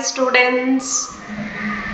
students.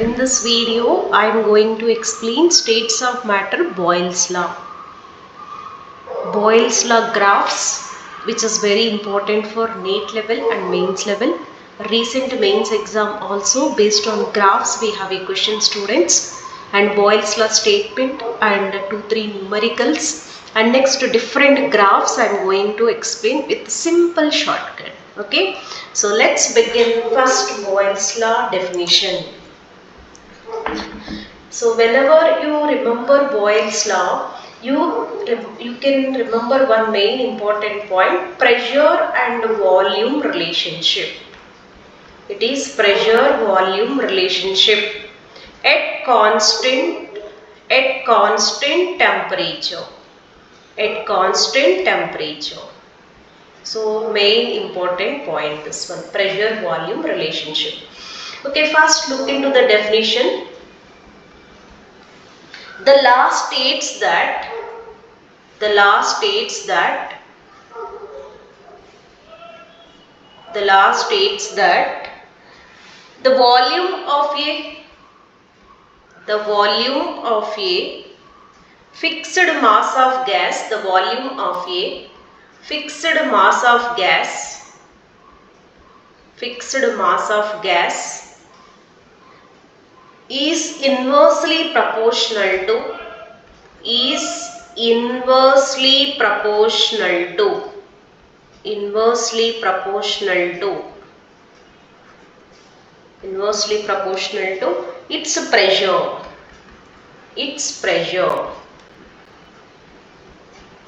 In this video, I am going to explain states of matter Boyle's law. Boyle's law graphs, which is very important for NEET level and mains level. Recent mains exam also based on graphs we have a question students, and Boyle's law statement and 2-3 numericals, and next different graphs I am going to explain with simple shortcut. Okay, so let's begin. First, Boyle's law definition. So whenever you remember Boyle's law, you can remember one main important point: pressure and volume relationship. It is pressure volume relationship at constant temperature. At constant temperature. So main important point, this one, pressure volume relationship. Okay, first look into the definition. The law states that the volume of a fixed mass of gas, is inversely proportional to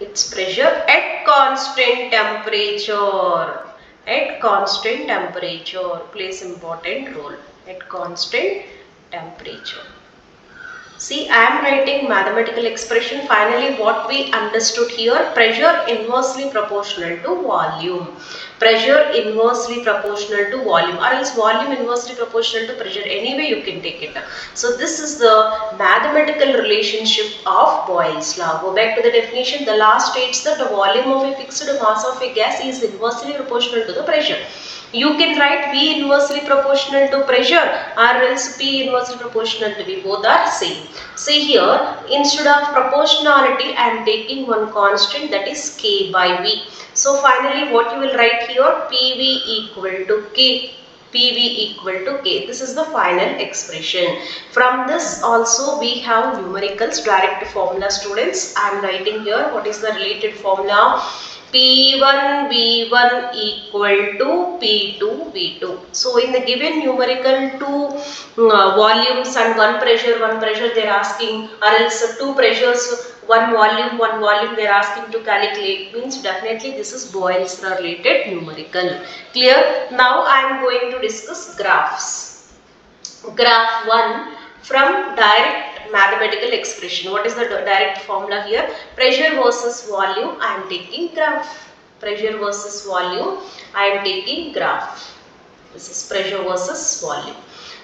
its pressure at constant temperature. Plays important role at constant temperature. See, I am writing mathematical expression. Finally, what we understood here: pressure inversely proportional to volume. Or else volume inversely proportional to pressure. Anyway, you can take it. So this is the mathematical relationship of Boyle's law. Go back to the definition. The law states that the volume of a fixed mass of a gas is inversely proportional to the pressure. You can write V inversely proportional to pressure or else P inversely proportional to V. Both are same. See here, instead of proportionality, I am taking one constant, that is K by V. So finally, what you will write here? PV equal to K. This is the final expression. From this also we have numericals, direct formula students. I am writing here what is the related formula. P1 V1 equal to P2 V2. So in the given numerical, two volumes and one pressure they are asking, or else two pressures, one volume they are asking to calculate, means definitely this is Boyle's related numerical. Clear? Now I am going to discuss graphs. Graph 1 from direct mathematical expression. What is the direct formula here? Pressure versus volume. I am taking graph. Pressure versus volume. I am taking graph. This is pressure versus volume.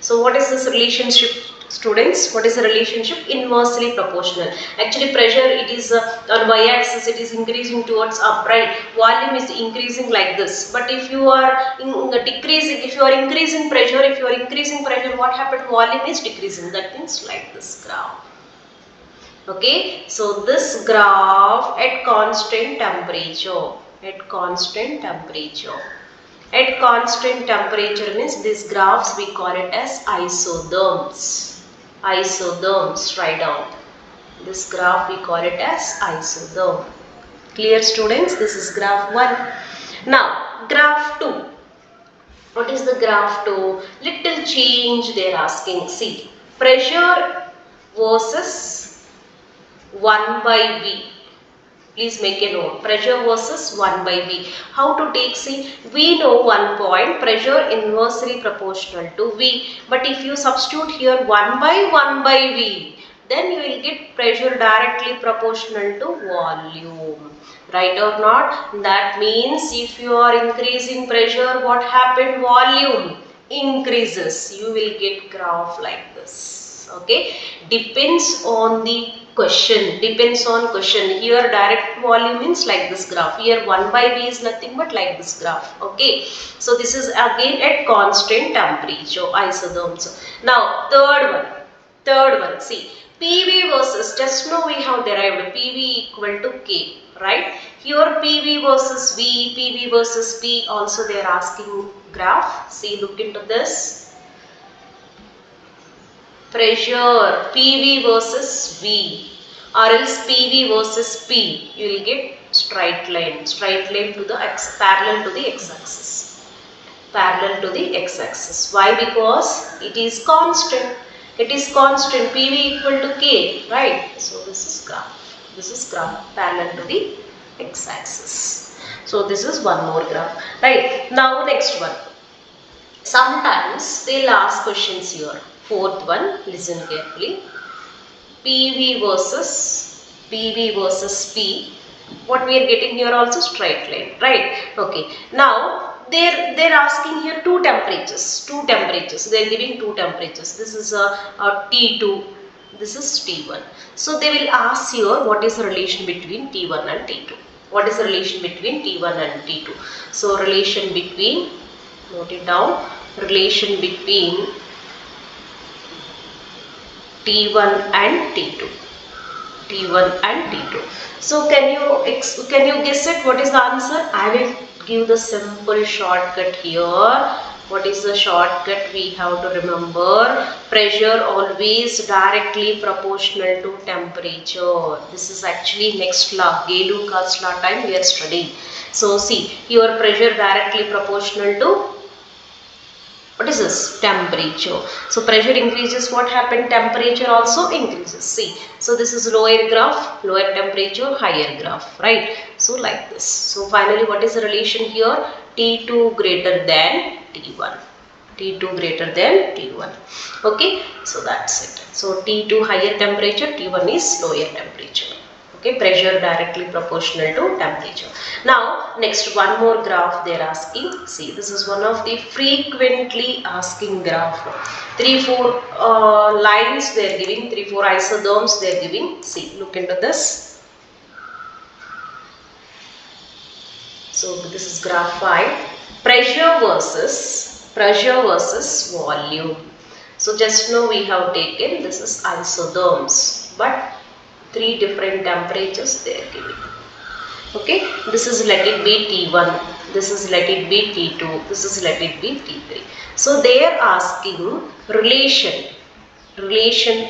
So what is this relationship, students? What is the relationship? Inversely proportional. Actually pressure, it is on y-axis, it is increasing towards upright. Volume is increasing like this. But if you are increasing pressure, what happened? Volume is decreasing. That means like this graph. Okay, so this graph at constant temperature. At constant temperature means these graphs we call it as isotherms. Write down. This graph we call it as isotherm. Clear, students? This is graph 1. Now graph 2. What is the graph 2? Little change they are asking. See, pressure versus 1 by V. Please make a note. Pressure versus 1 by V. How to take? See, we know one point, pressure inversely proportional to V. But if you substitute here 1 by V, then you will get pressure directly proportional to volume. Right or not? That means if you are increasing pressure, what happened? Volume increases. You will get graph like this. Okay. Depends on the question, depends on question. Here direct volume means like this graph. Here 1 by V is nothing but like this graph. Okay. So this is again at constant temperature isotherms. Now third one, see PV versus, just now we have derived PV equal to K, right? Here PV versus V, PV versus P, also they are asking graph. See, look into this. Pressure PV versus V, or else PV versus P, you will get straight line to the x, parallel to the x-axis, Why? Because it is constant. PV equal to K, right? So this is graph parallel to the x-axis. So this is one more graph, right? Now next one. Sometimes they'll ask questions here. Fourth one, listen carefully. PV versus P. What we are getting here also straight line, right? Okay. Now they're asking here two temperatures. They're giving two temperatures. This is a T2. This is T1. So they will ask here what is the relation between T1 and T2. What is the relation between T1 and T2? So relation between, note it down, relation between T1 and T2. So can you guess it? What is the answer? I will give the simple shortcut here. What is the shortcut we have to remember? Pressure always directly proportional to temperature. This is actually next law, Gay-Lucas law time we are studying. So see, here pressure directly proportional to, what is this? Temperature. So pressure increases, what happened? Temperature also increases. See, so this is lower graph, lower temperature, higher graph, right? So like this. So finally, what is the relation here? T2 greater than T1. Okay, so that's it. So T2 higher temperature, T1 is lower temperature. Okay, pressure directly proportional to temperature. Now next, one more graph they are asking. See, this is one of the frequently asking graph. 3-4 lines they are giving, 3-4 isotherms they are giving. See, look into this. So this is graph 5. Pressure versus volume. So just now we have taken, this is isotherms, but 3 different temperatures they are giving. Okay, this is let it be T1, this is let it be T2, this is let it be T3. So they are asking relation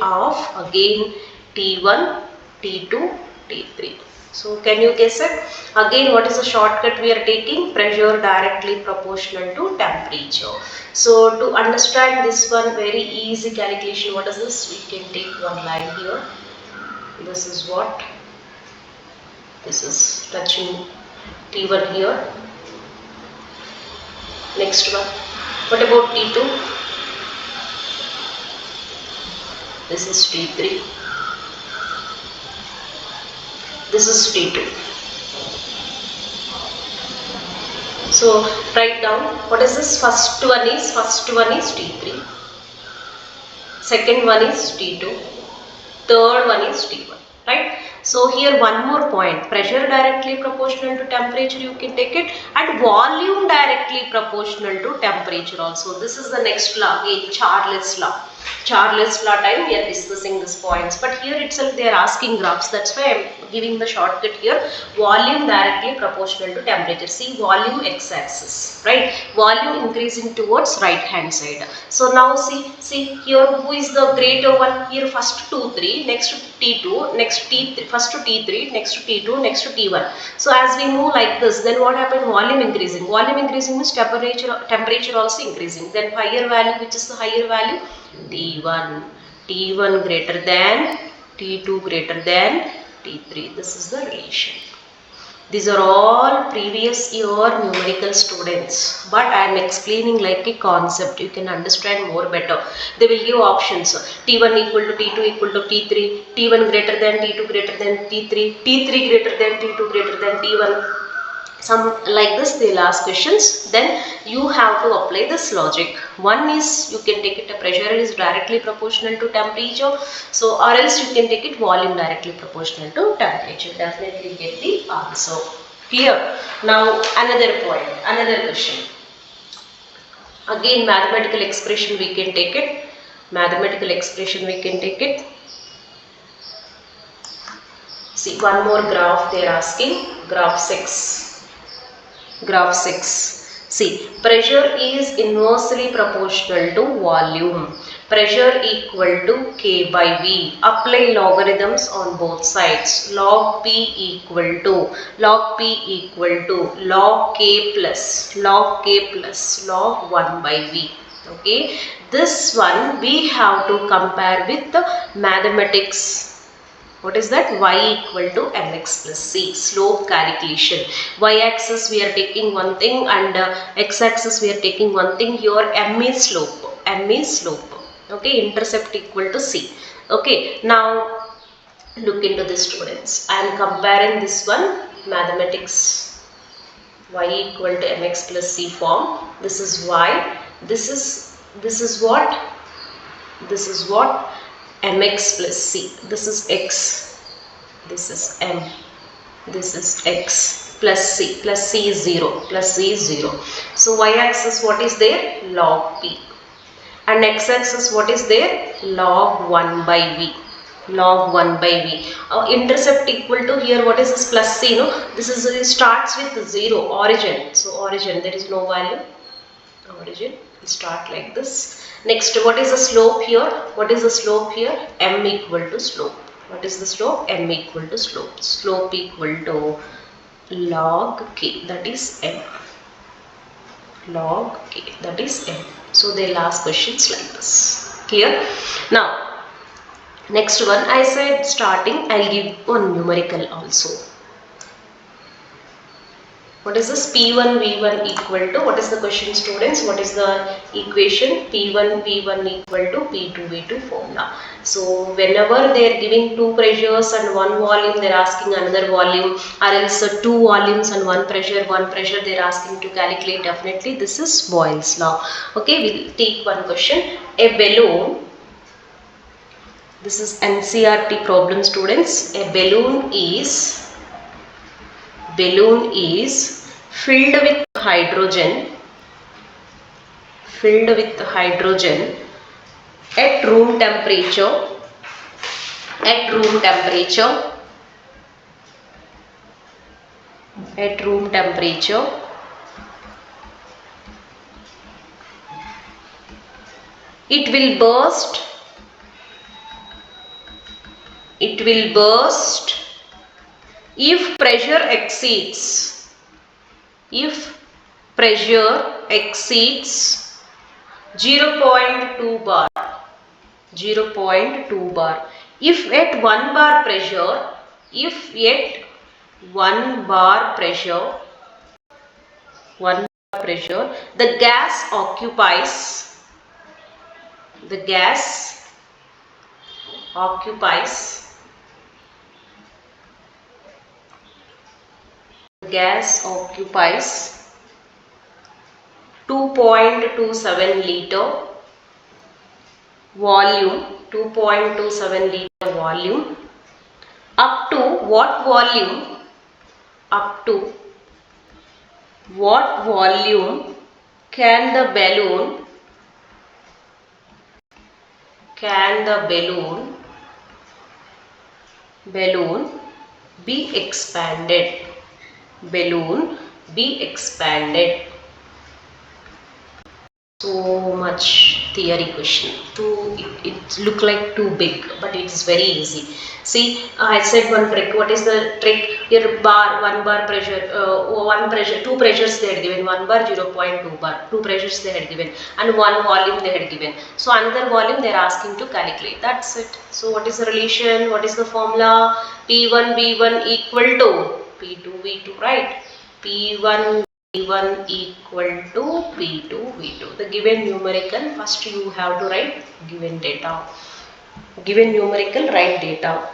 of again T1, T2, T3. So can you guess it? Again, what is the shortcut we are taking? Pressure directly proportional to temperature. So to understand this one, very easy calculation. What is this? We can take one line here. This is what? This is touching T1 here. Next one. What about T2? This is T3. This is T2. So write down, what is this? First one is T3. Second one is T2. Third one is T1. Right? So here one more point, pressure directly proportional to temperature, you can take it, and volume directly proportional to temperature also. This is the next law, again Charles law time we are discussing these points, but here itself they are asking graphs. That's why I am giving the shortcut here. Volume directly proportional to temperature. See, volume x-axis, right? Volume increasing towards right hand side. So now see here, who is the greater one? Here first 2, 3, next to T2, next T3, first to T3, next to T2, next to T1. So as we move like this, then what happened? Volume increasing means temperature also increasing. Then higher value, which is the higher value? T1 greater than, T2 greater than T3. This is the relation. These are all previous year numerical students, but I am explaining like a concept. You can understand more better. They will give options. T1 equal to T2 equal to T3, T1 greater than T2 greater than T3, T3 greater than T2 greater than T1. some like this they'll ask questions, then you have to apply this logic. One is you can take it a pressure is directly proportional to temperature, so or else you can take it volume directly proportional to temperature. Definitely get the answer. Clear? Now another point, another question. Again mathematical expression we can take it, mathematical expression we can take it. See, one more graph they are asking, graph 6. Graph 6. See, pressure is inversely proportional to volume. Pressure equal to K by V. Apply logarithms on both sides. Log P equal to log K plus log 1 by V. Okay, this one we have to compare with the mathematics. What is that? Y equal to mx plus c, slope calculation. Y axis we are taking one thing and x axis we are taking one thing. Here m is slope. Okay, intercept equal to c. Okay, now look into the students. I am comparing this one, mathematics. Y equal to mx plus c form. This is y. This is what? This is what? Mx plus c. This is x. This is m. This is x plus c. Plus c is 0. Plus c is 0. So y axis what is there? Log p. And x axis what is there? Log 1 by v. Log 1 by v. Intercept equal to, here what is this plus c? No, this is it starts with 0, origin. So origin there is no value. Origin will start like this. Next, what is the slope here? What is the slope here? M equal to slope. What is the slope? M equal to slope. Slope equal to log k, that is m. Log k, that is m. So they'll ask questions like this. Clear? Now, next one, I said starting, I'll give one numerical also. What is this? P1 V1 equal to, what is the question students? What is the equation? P1 V1 equal to P2 V2 formula. So whenever they are giving two pressures and one volume, they are asking another volume, or else two volumes and one pressure they are asking to calculate. Definitely this is Boyle's law. Okay, we'll take one question. A balloon, this is NCERT problem students. A balloon is filled with hydrogen at room temperature it will burst if pressure exceeds 0.2 bar. If at 1 bar pressure, the gas occupies gas occupies 2.27 liter volume, up to what volume? Up to what volume can the balloon be expanded? So much theory question. It look like too big, but it is very easy. See, I said one trick. What is the trick? Here one bar pressure, two pressures they had given. 1 bar, 0.2 bar. Two pressures they had given, and one volume they had given. So another volume they are asking to calculate. That's it. So what is the relation? What is the formula? P1 V1 equal to P2 V2, right? P1 V1 equal to P2 V2. The given numerical, first you have to write given data. Given numerical, write data.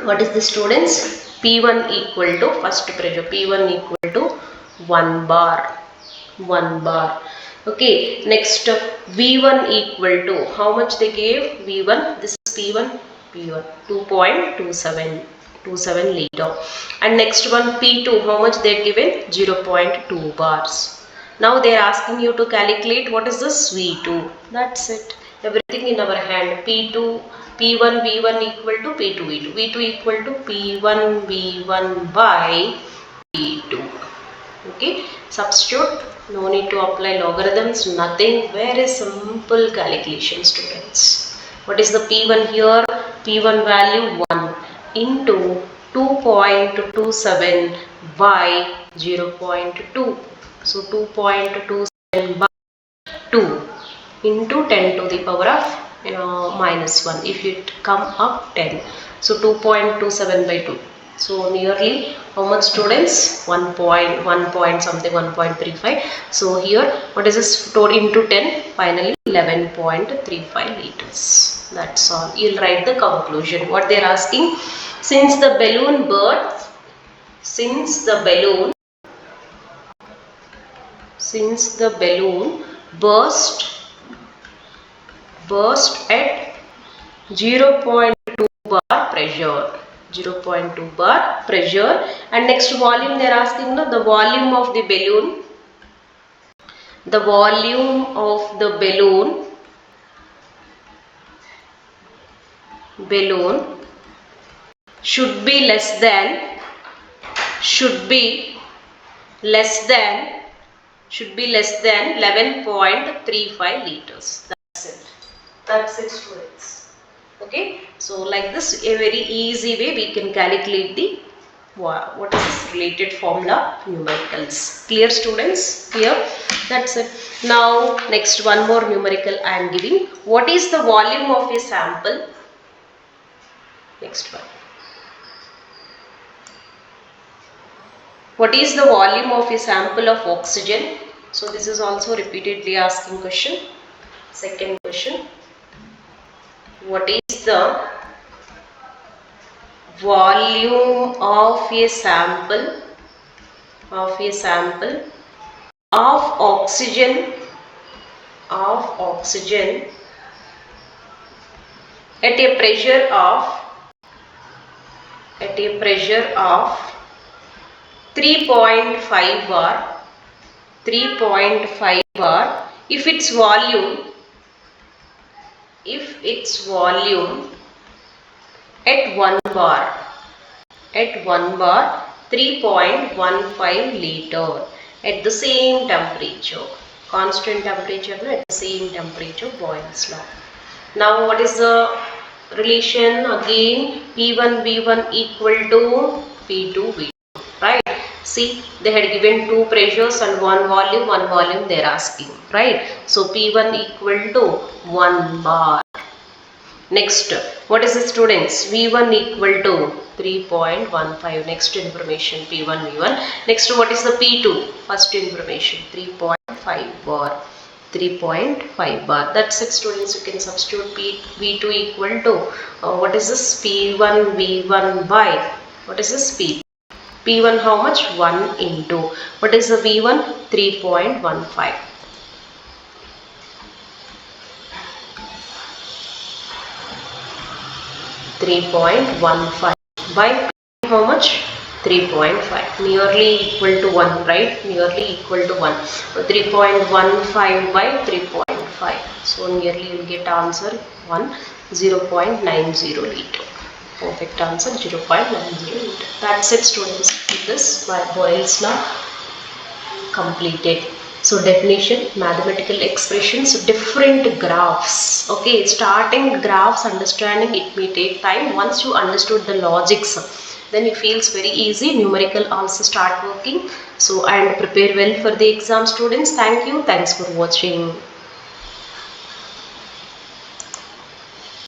What is the students? P1 equal to first pressure, P1 equal to 1 bar, 1 bar. Okay, next V1 equal to, how much they gave? V1, this is P1, P1 2.27 liter. And next one P2, how much they given? 0.2 bars. Now they are asking you to calculate what is this V2. That's it. Everything in our hand. P2, P1 V1 equal to P2 V2. V2 equal to P1 V1 by P2. Okay, substitute, no need to apply logarithms, nothing, very simple calculation, students. What is the P1 here? P1 value 1 into 2.27 by 0.2. So 2.27 by 2 into 10 to the power of minus 1. If it come up 10, so 2.27 by 2. So nearly how much, students? 1 point something, 1.35. So here what is this? Total into 10, finally 11.35 liters. That's all. You'll write the conclusion. What they're asking, since the balloon burst, since the balloon burst at 0.2 bar pressure, 0.2 bar pressure, and next volume they are asking, no, the volume of the balloon, the volume of the balloon should be less than 11.35 liters. That's it, students. Okay, so like this, a very easy way we can calculate the what is this related formula numericals. Clear, students? Clear? That's it. Now next one more numerical I am giving. What is the volume of a sample? Next one. What is the volume of a sample of oxygen? So this is also repeatedly asking question. Second question. What is the volume of a sample of oxygen at a pressure of 3.5 bar if its volume at 1 bar 3.15 liter at the same temperature, constant temperature, at the same temperature, Boyle's law. Now what is the relation? Again, P1 V1 equal to P2 V2, right? See, they had given two pressures and one volume they are asking, right? So P1 equal to 1 bar. Next, what is the, students? V1 equal to 3.15. Next information, P1 V1. Next, what is the P2? First information, 3.5 bar. 3.5 bar. That's it, students. You can substitute V2 equal to what is this? P1 V1 by what is this? P1 how much? 1 into what is the V1? 3.15. 3.15 by how much? 3.5, nearly equal to 1, right? Nearly equal to 1. 3.15 by 3.5. So nearly you will get answer 1, 0.90 liter. Perfect answer, 0.90 liter. That's it, students. With this, by Boyle's law completed. So definition, mathematical expressions, different graphs. Okay, starting graphs, understanding it may take time. Once you understood the logics, then it feels very easy. Numerical also start working. So and prepare well for the exam, students. Thank you. Thanks for watching.